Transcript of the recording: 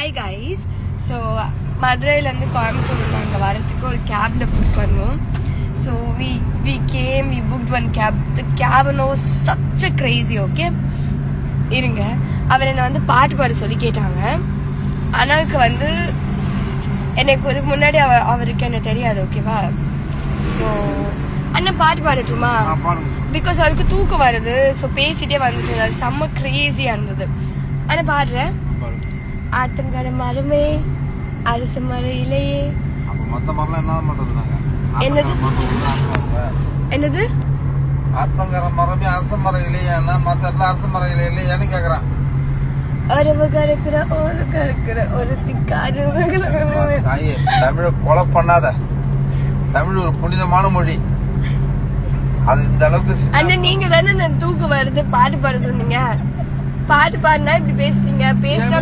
Hi guys. So மதுரையிலேருந்து கோயம்புத்தூர் நாங்கள் வரத்துக்கு ஒரு கேபில் புக் பண்ணுவோம். So we came, we booked one cab. The cab was such a crazy, okay? இருங்க, அவர் என்னை வந்து பாட்டு பாட சொல்லி கேட்டாங்க. அண்ணாவுக்கு வந்து எனக்கு இதுக்கு முன்னாடி அவருக்கு என்ன தெரியாது, ஓகேவா? ஸோ அண்ணன் பாட்டு பாடட்டுமா? பிகாஸ் அவருக்கு தூக்கம் வருது. ஸோ பேசிட்டே வந்துட்டு இருந்தாரு. செம்ம கிரேசியாக இருந்தது. அண்ணன் பாடுறேன். ஆத்தங்கர மரமே அரசு மர இலையே. என்னது என்னது? ஆத்தங்கர மரமே அரச மர இலையா? மத்த அரச மர இலையான்னு கேக்குறான். ஒருவ கறக்குற ஒரு கறக்குற ஒரு திக்காரு. தமிழ கொலை பண்ணாத. தமிழ் ஒரு புனிதமான மொழி. அது இந்த அளவுக்கு. அண்ணன் நீங்க தானே தூக்கு வருது பாட்டு பாட சொன்னீங்க. பாட்டு பாடினா இப்படி பேசுறீங்க. பேசினா